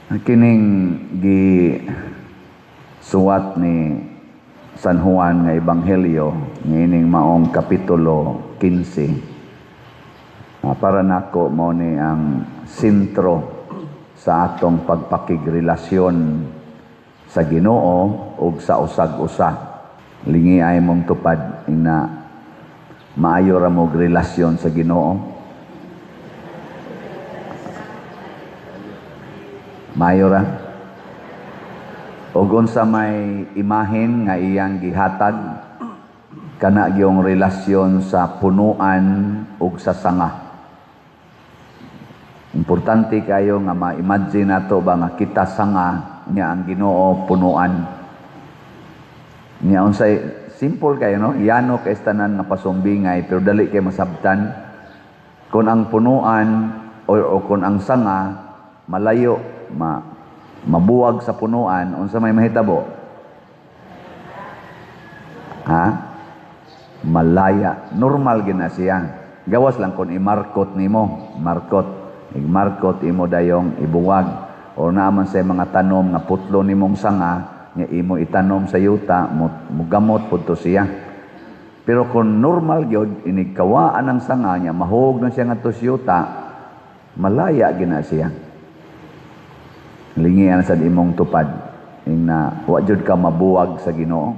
Kining gi suwat ni San Juan nga Ebanghelyo ngining maong kapitulo 15 para nako mo ni ang sentro sa atong pagpakigrelasyon sa Ginoo ug sa usag-usa. Lingi ay mong tupad ina maayo ra mo relasyon sa Ginoo. Maayo ra. Ug unsa may imahen nga iyang gihatag kana gyung relasyon sa punuan ug sa sanga. Importante kayo nga ma-imagine nato ba nga kita sanga niya ang Ginoo punuan. Niya unsay simple kayo no, yano kay tanan nga pasumbingay pero dali kay masabtan. Kung ang punuan o kung ang sanga malayo mabuwag sa punuan, unsa may mahitabo? Ha? Malaya. Normal gina siya. Gawas lang kung i-markot nimo, i-markot imo dayong ibuwag o naman sa mga tanom nga putlo nimong sanga nga imo itanom sa yuta mugamot pudto siya. Pero kung normal gyud inigkawaan ang sanga niya mahog na siya ngadto sa yuta, malaya gina siya. Lingian sa imong tupad na wa jud ka mabuwag sa Ginoo.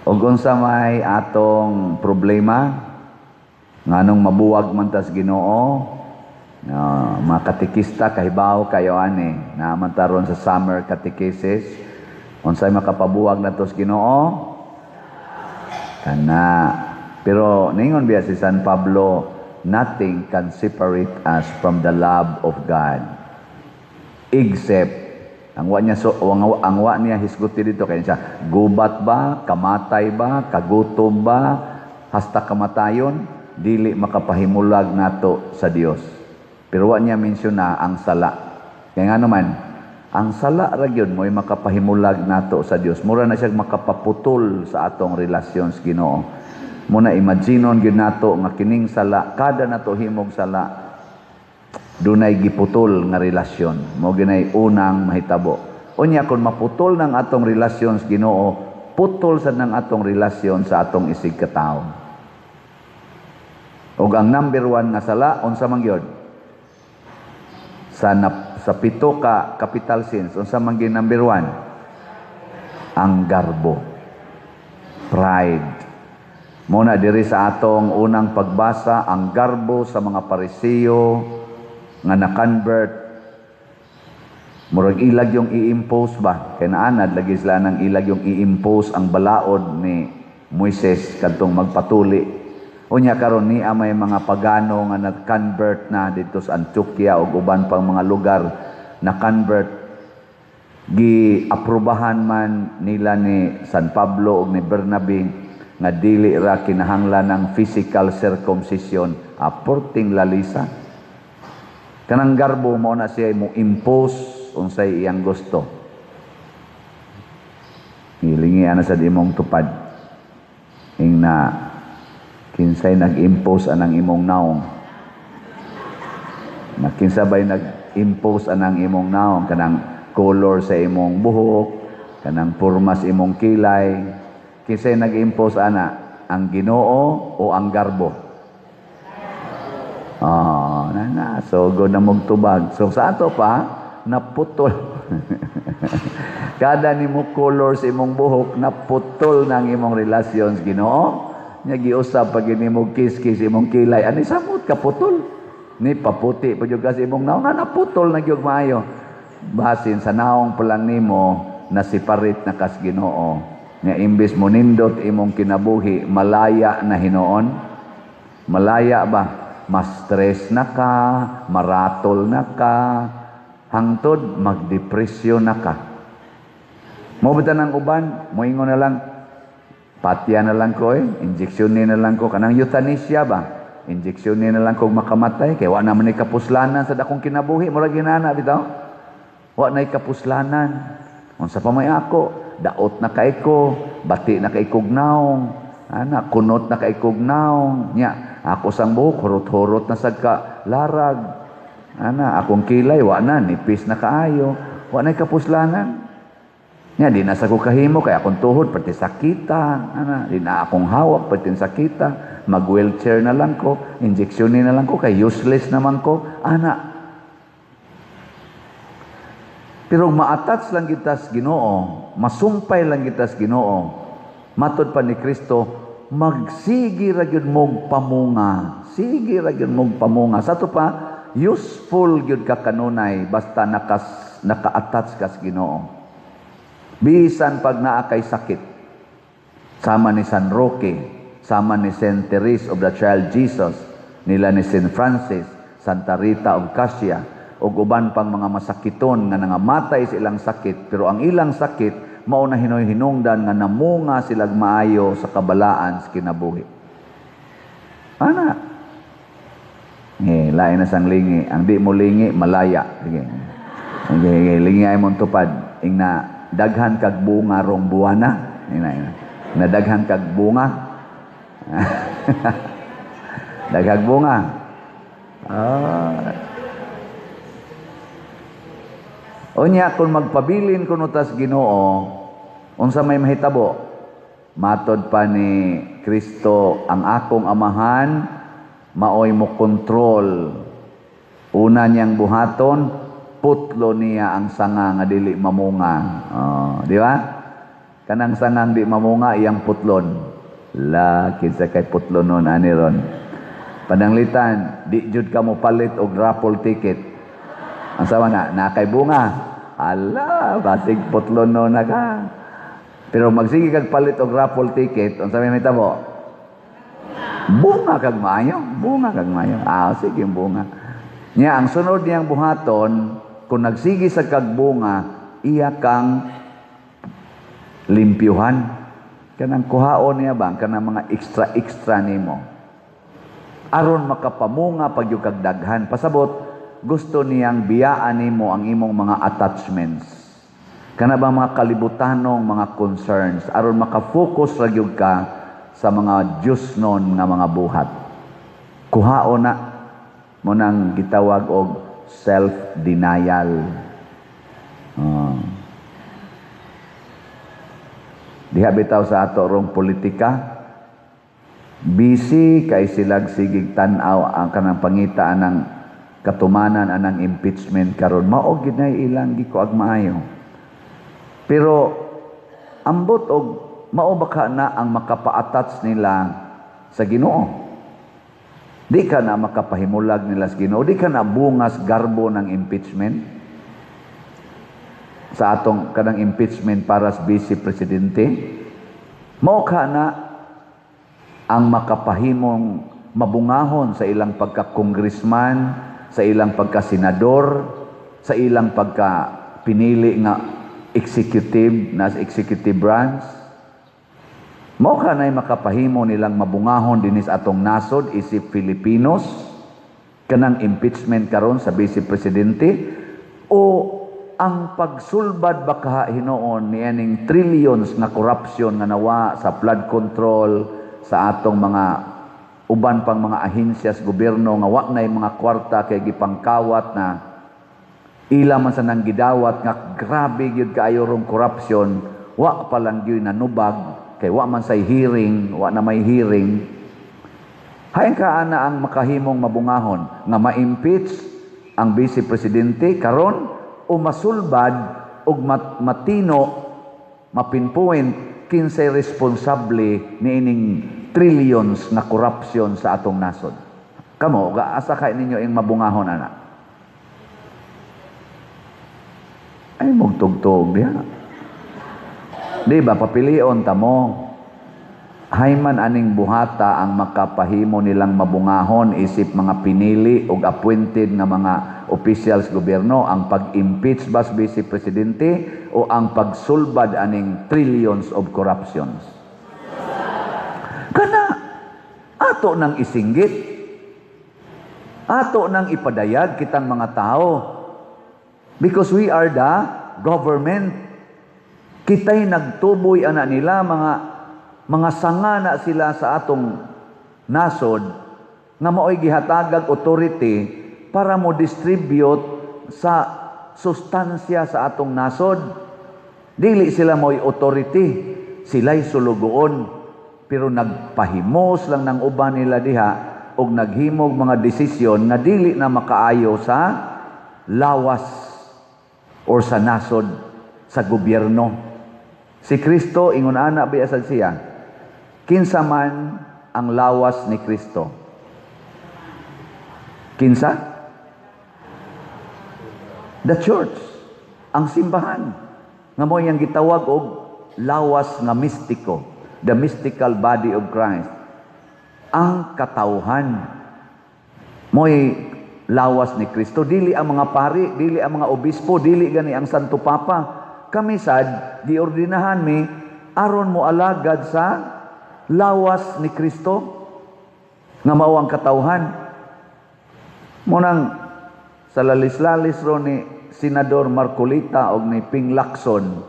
Og unsa may atong problema nganong mabuwag man tas Ginoo, mga katekista kahibaw kayo ani na mantaron sa summer catechesis. Unsay makapabuwag natos Ginoo? Kana. Pero ningon biya si San Pablo, nothing can separate us from the love of God. Except, ang wa niya hisguti dito kaya siya, gubat ba, kamatay ba, kagutom ba, hasta kamatayon, dili makapahimulag nato sa Dios. Pero wa niya mensyona ang sala. Kaya nga naman, ang sala ra gyud mo'y makapahimulag nato sa Dios. Mura na siya makapaputol sa atong relasyon sa Ginoo. Muna imaginon gyud nato nga kining sala kada nato himog sala dunay giputol nga relasyon mo ginay unang mahitabo. Unya kun maputol ng atong relasyon sa Ginoo, putol sad ng atong relasyon sa atong isig ka tawo. Ug ang number 1 nga sala unsa man gyud? Sa pito ka capital sins unsa man gyud number 1? Ang garbo. Pride. Muna diri sa atong unang pagbasa, ang garbo sa mga Parisiyo nga na-convert. Murag ilag yung i-impose ba? Kaya naanad, lagi sila ng ilag yung i-impose ang balaod ni Moises kadtong magpatuli. Unya karon ni may mga pagano nga na-convert na dito sa Antioquia o uban pang mga lugar na-convert. Gi-aprobahan man nila ni San Pablo o ni Bernabe nga dili ra kinahanglan ng physical circumcision, aporting lalisa. Kanang garbo mo na siya mo impose unsay iyang gusto. Hilingi ana sa imong tupad. Ingna kinsay nag-impose anang imong naong. Na kinsa bay nag-impose anang imong naong, kanang color sa imong buhok, kanang porma sa imong kilay. Kisay nag-impose ana, ang Ginoo o ang garbo? So good na magtubag. So sa ato pa, naputol. Kada nimo color sa imong buhok, naputol ng imong relasyon sa Ginoo. Nya giusab pag nimo kiss-kiss imong kilay, ani samot kaputol. Ni paputi pa jud kasi imong naong naputol na gyud maayo. Basin sa naong pa lang nimo nasiparit na kas Ginoo. Nga imbis mo nindot imong kinabuhi, malaya na hinoon. Malaya ba? Ma-stress na ka, maratol na ka, hangtod magdepresyon na ka. Mabita ng uban, moingon na lang, patya na lang ko injeksyonin na lang ko, kanang euthanasia ba? Injeksyonin na lang ko makamatay, kaya wala naman kapuslanan sa dakong kinabuhi, mura ginana, bitaw? Wala na kapuslanan. Unsa pa may ako? Daot na kay ko, bati na kay kog naong, kunot na kay kog naong. Nya, Ako sang buhok, hurot-hurot na sagka larag. Ana, akong kilay, wa na, nipis na kaayo. Wa na kapuslanan. Nga, di na sa ko kahimo, kaya akong tuhod, pati sakita. Ana, di na akong hawak, pati sakita. Mag-wheelchair na lang ko, injeksyonin na lang ko, kaya useless naman ko. Ana. Pero maatats lang kitas Ginoo, masumpay lang kitas Ginoo. Matod pa ni Kristo, magsigi ra gyud mog pamunga. Sige ra gyud mog pamunga. Sa to pa, useful gyud ka kanunay basta naka-attach ka sa Ginoo. Bisan pag naa kay sakit. Sama ni San Roque, sama ni Saint Therese of the Child Jesus, nila ni Saint Francis, Santa Rita of Cassia, ug uban pang mga masakiton nga nangamatay sa ilang sakit, pero ang ilang sakit mao na hinoy-hinungdan nga namunga sila maayo sa kabalaan sa kinabuhi. Ana. Lain na sang lingi. Ang di mo lingi, malaya. Sige. Okay, lingi ay mong tupad. Ing na daghan kag bunga rong buwana. Na daghan kag bunga. Daghang bunga. Unya, kung magpabilin kuno tas Ginoo, unsa may mahitabo? Matod pa ni Kristo, ang akong amahan, maoy mo kontrol. Una niyang buhaton, putlo niya ang sanga nga dili mamunga. Di ba? Kanang sangang di mamunga, iyang putlon. Kinsa kay putlon nun, ani ron. Pananglitan, di jud ka mo palit og raffle ticket. Ang sama na kay bunga. Ala, basig putlon no na ka. Pero magsige kag palit og raffle ticket, ang sabi may tabo. Bunga kag maayo, bunga kag maayo. Sige bunga. Nya ang sunod niyang buhaton, kung nagsige sa kag bunga, iya kang limpyuhan. Kanang kuhaon niya bang kanang mga extra nimo. Aron makapamunga pag yung kag daghan. Pasabot, gusto niyang biyaan nimo ang imong mga attachments. Kana ba mga kalibutanong mga concerns aron maka-focus ra gyud ka sa mga Dios non nga mga buhat. Kuhao na mo nang gitawag og self-denial. Diha bitaw sa ato rong politika, busy kay silag sigig tan-aw ang kanang pangitaan ng katumanan anang impeachment karon mao gid na ilang gikuag maayo. Pero ambot og mao baka na ang makapa-attach nila sa Ginoo. Di ka na makapahimulag nila sa Ginoo, di ka na bungas garbo ng impeachment. Sa atong kanang impeachment para sa vice presidente, mao ka na ang makapahimong mabungahon sa ilang pagka-congressman, sa ilang pagka-senador, sa ilang pagka-pinili nga executive, na executive branch. Mao kanay makapahimo nilang mabungahon dinis atong nasod isip Filipinos, kanang impeachment karon sa Vice Presidente, o ang pagsulbad baka hinoon niyaning trillions na corruption nga nawa sa flood control, sa atong mga uban pang mga ahensya sa gobyerno nga wa nay mga kwarta kay gipangkawat na ila man sa nang gidawat nga grabe gyud kaayo rong corruption, wa pa lang gyud nanubag kay wa man say hearing, wa na may hearing. Hain ka ana ang makahimong mabungahon nga ma-impeach ang Vice Presidente karon o masulbad og matino mapinpoint kinsay responsable niining trillions na corruption sa atong nasod. Kamo, asa kay ninyo ing mabungahon ana? Ay mugtugtog diha. Di ba papilion ta mo? Hayman aning buhata ang makapahimo nilang mabungahon isip mga pinili o appointed nga mga officials gobyerno ang pag-impeach bas Vice Presidente o ang pagsulbad aning trillions of corruptions. Kana ato nang isinggit, ato nang ipadayag kitang mga tao, because we are the government. Kita'y nagtuboy ana nila mga sanga na sila sa atong nasod, nga mao'y gihatagag authority para mo distribute sa sustansya sa atong nasod. Dili sila mo'y authority, sila'y sulugoon, pero nagpahimos lang ng uban nila diha o naghimog mga desisyon na dili na makaayo sa lawas or sa nasod, sa gobyerno. Si Kristo, ingon ana biasad siya, kinsa man ang lawas ni Kristo. Kinsa? The church, ang simbahan, nga mo yang gitawag og lawas nga mistiko, the mystical body of Christ. Ang katawhan mo'y lawas ni Kristo. Dili ang mga pari, dili ang mga obispo, dili gani ang Santo Papa. Kami sad, giordinahan mi, aron mo alagad sa lawas ni Kristo, nga mao ang katawhan. Munang sa lalis-lalis ro ni Senador Marcolita o ni Ping Lacson,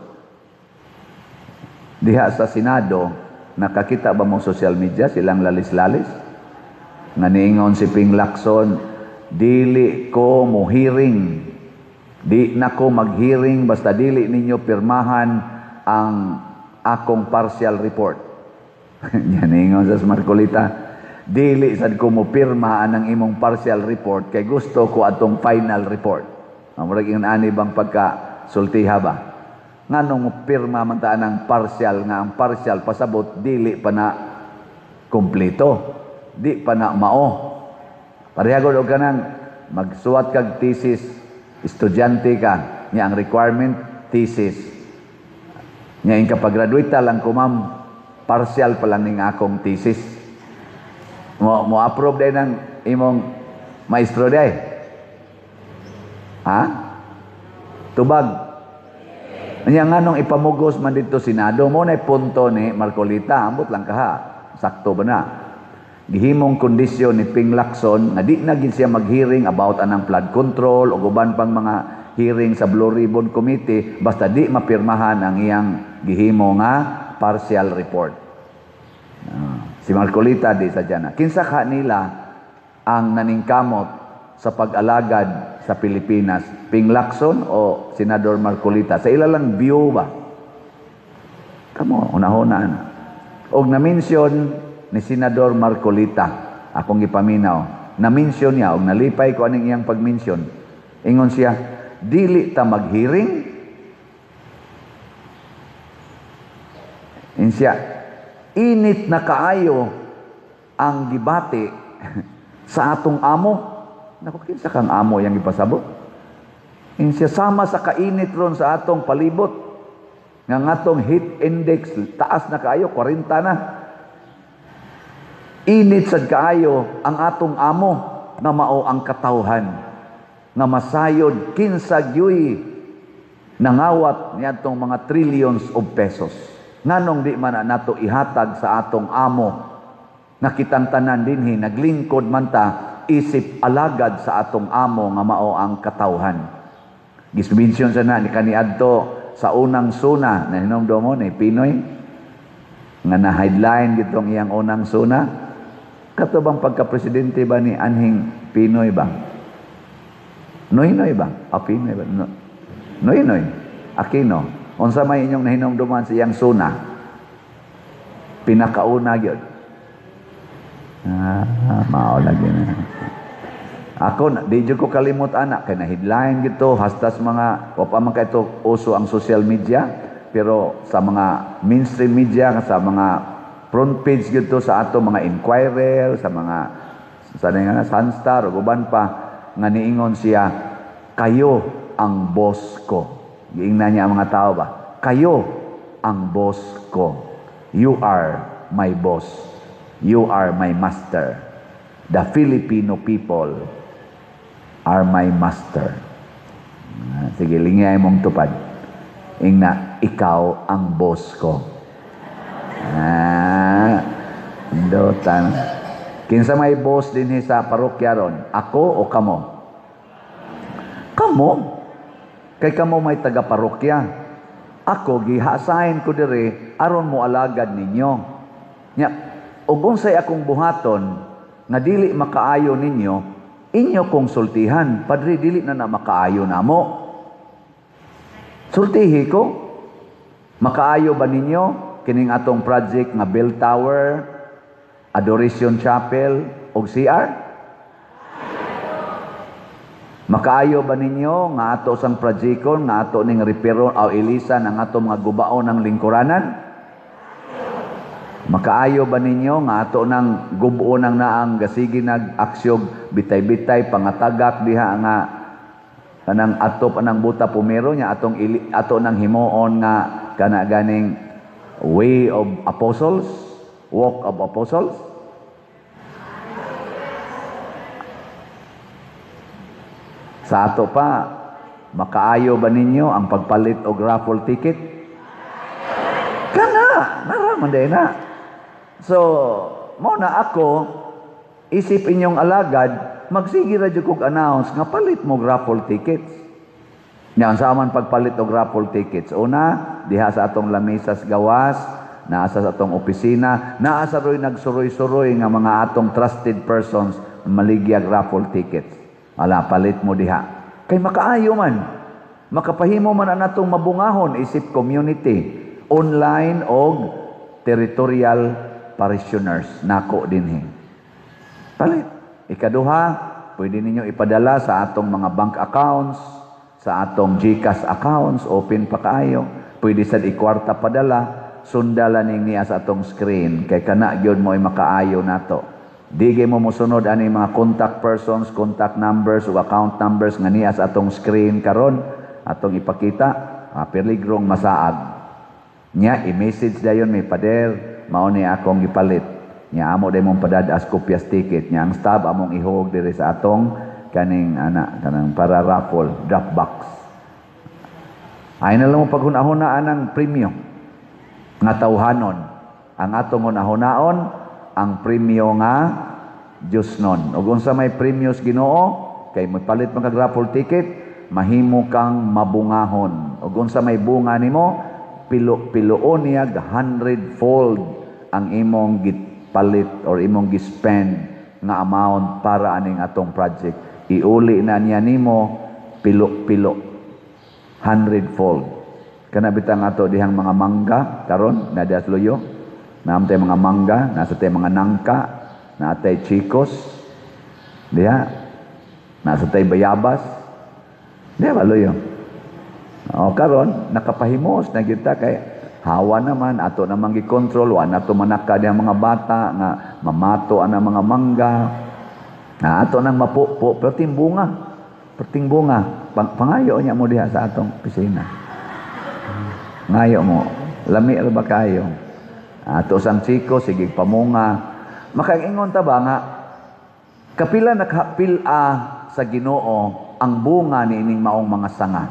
diha sa Senado, nakakita ba mo social media silang lalis-lalis? Nga niingon si Ping Lacson, dili ko mo hearing, di na ko mag-hearing basta dili ninyo pirmahan ang akong partial report. Yan niingon sa Marcolita, dili sad ko mo pirma ang imong partial report kay gusto ko atong final report. Murag ingon ani bang pagka sultiha ba? Nganong mo pirma man ta ang partial nga ang partial pasabot dili pa na kompleto, di pa na mao. Parehagod og kanang magsuwat kag thesis, estudyante ka, nya ang requirement thesis. Nya in kapag-graduate lang ko ma'am, partial pa lang ning akong thesis. Mo approve day ng imong maestro day. Ha? Tubag. Nya nganong ipamugos man dito Senado mo na punto ni Marcolita, ambot lang kaha. Sakto ba na? Gihimong kondisyon ni Ping Lacson na di na gid siya mag-hearing about anang flood control o uban pang mga hearing sa Blue Ribbon Committee basta di mapirmahan ang iyang gihimo nga partial report. Si Marcolita di sa dyan. Kinsa ka nila ang naningkamot sa pag-alagad sa Pilipinas? Ping Lacson o Senador Marcolita? Sa ilalang view ba? Kamo, unahunaan. Og na-mention ni Senador Marcolita, akong ipaminaw, na-mention niya, og nalipay ko aning iyang pag-mention. Ingon siya, dili ta mag-hearing? Siya, init na kaayo ang gibati sa atong amo. Naku, kinsa kang amo yang ipasabot? Siya, sama sa kainit ron sa atong palibot. Nga atong heat index, taas na kaayo, 40 na. Init sad kaayo ang atong amo, nga mao ang katawhan. Nga masayod, kinsa gyuy nangawat niadtong mga trillions of pesos. Nganong di man nato ihatag sa atong amo nga kitang tanan dinhi naglingkod man ta isip alagad sa atong amo nga mao ang katawhan. Gisubensyon sa na ni kaniadto sa unang suna na hinungdo mo ni Pinoy nga na headline gitong iyang unang suna. Katubang pagka-presidente ba ni Anhing Pinoy ba? Noy ba? Pinoy ba? Noy Aquino. Unsa may inyong nahinungduman sa iyang suna? Pinakauna gyud. Mao lagi na. Ako di jud ko kalimot anak kay na headline gito hastas mga o pa man kay ito uso ang social media pero sa mga mainstream media sa mga front page gito sa ato mga Inquirer sa mga nga Sunstar ug uban pa nga niingon siya kayo ang boss ko. Giingnan niya ang mga tao ba? Kayo ang boss ko. You are my boss. You are my master. The Filipino people are my master. Sige, lingay mong tupad. Ingna, ikaw ang boss ko. Dotan. Kinsa may boss din sa parokya ron? Ako o kamo? Kamo? Kay kamo may taga-parokya. Ako, gihasahin ko dire, aron mo alagad ninyo. Nya, ug unsay akong buhaton, nga dili makaayo ninyo, inyo konsultihan. Padre, dili na makaayo namo. Sultihi ko. Makaayo ba ninyo kining atong project nga bell tower, adoration chapel, og CR? Makaayo ba ninyo nga ato sang projecton nga ato ning repairo o ilisan ang ato mga gubaon ng lingkuranan? Makaayo ba ninyo nga ato nang gubo nang naang gasigi nag-aksyog bitay-bitay pangatagak diha nga kanang atop anang buta pumero nya ato nang himuon nga kana ganing way of apostles, walk of apostles? Sa ato pa, makaayo ba ninyo ang pagpalit og raffle ticket? Kana, naraman din na. So, mo na ako, isip inyong alagad, magsige ra jud kog announce nga palit mo raffle tickets. Nya sa man pagpalit og raffle tickets. Una, diha sa atong lamisas gawas, naa sa atong opisina, naa sa roy nagsuroy-suroy nga mga atong trusted persons maligyag raffle tickets. Ala, palit mo diha. Kay makaayo man. Makapahimo man ang atong mabungahon isip community, online og territorial parishioners. Nako dinhi. Palit. Ikaduha, pwede ninyo ipadala sa atong mga bank accounts, sa atong GCash accounts, open pa kaayo. Pwede sad ikwarta padala, sundalan ning niya sa atong screen. Kay kana gyud mo ay makaayo nato. Di mo musunod ani mga contact persons, contact numbers o account numbers nga niya sa atong screen karon atong ipakita, peligrong masaag. Nya i-message dayon may pader, mao ni akong gipalit. Nya amo day mong padadas kopyas ticket nya ang stub among ihog diri sa atong kaning kanang para raffle drop box. Ay na lang mo paghunahunaan ang premyo nga tawhanon. Ang atong hunahunaon ang premyo nga Diyos nun. Ug unsa may premyos Ginoo, kay magpalit man kag raffle ticket, mahimo kang mabungahon. Ug unsa may bunga nimo, piluon niya 100-fold ang imong gipalit or imong gispend nga amount para aning atong project. Iuli na niya nimo pilo 100-fold. Kana bitang ato dihang mga mangga karon na dias loyo. Naamtay mga mangga, nasa tay mga nangka, natay chikos, diha, nasa tay bayabas, diha baloyo. O karon nakapahimos na kita kay hawa naman ato namang gi-control wa nato manaka diha mga bata nga mamato ana mga mangga. Na ato nang mapupo perting bunga, pangayo niya mo diha sa atong pisina. Ngayo mo, lami ra ba kayo? Ato sang chiko, sige pamunga. Makaingon ta ba nga, kapila nakapila sa Ginoo ang bunga ni ining maong mga sanga.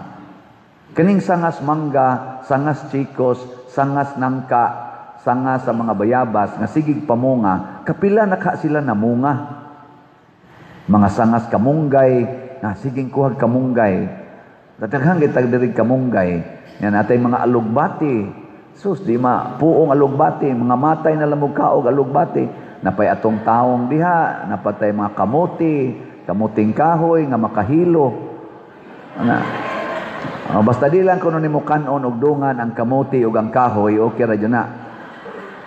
Kaning sangas mangga, sangas chikos, sangas nangka, sangas sa mga bayabas, nga sigig pamunga, kapila naka sila namunga. Mga sangas kamunggay, na siging kuhag kamunggay. Dataghang gitag diri kamunggay, yan atay mga alugbati. Sus, di ma, puong alugbati, mga matay na lamog kaog alugbati. Napay atong taong diha, napatay mga kamuting kahoy, nga makahilo. Basta di lang kuno nimo kanon og dungan ang kamuti ug ang kahoy, okay ra na.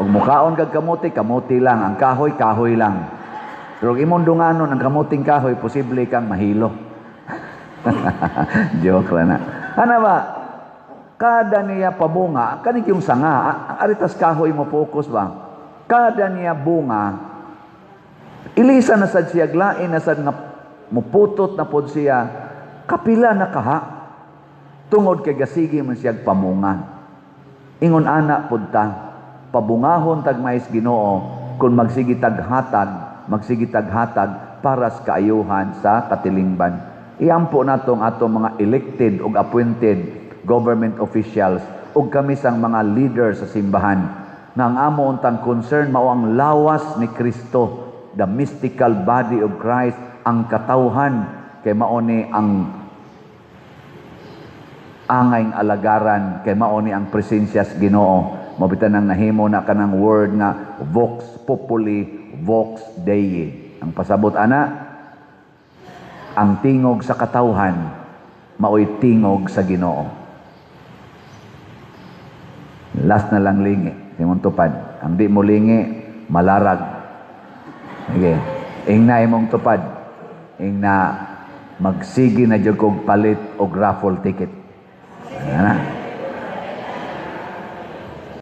Og mukaon kag kamuti lang, ang kahoy lang. Pero imong dunganon ang kamuting kahoy, posible kang mahilo. Joke lang na. Ano ba? Kada niya pabunga, kanig yung sanga, aritas kahoy mo focus ba? Kada niya bunga, ilisa na sad siya, glain na sad nga muputot na pod siya, kapila na kaha, tungod kay gasigi man siya pamunga. Ingon ana pod ta, pabungahon tag mais Ginoo, kung magsigi taghatag para sa kaayuhan sa katilingban. Iampo natong atong mga elected o appointed government officials ug kami sang mga leaders sa simbahan na ang amo untang concern mao ang lawas ni Kristo, the mystical body of Christ, ang katawhan kay mao ni ang angayng alagaran, kay mao ni ang presensya sa Ginoo. Mabitan nang nahimo na kanang word nga vox populi vox dei. Ang pasabot ana, ang tingog sa katawhan maoy tingog sa Ginoo. Last na lang lingi, simong tupad. Ang di mo lingi, malarag. Okay. Ingna imong tupad. Ingna magsigi na jud kog palit og raffle ticket. Ana.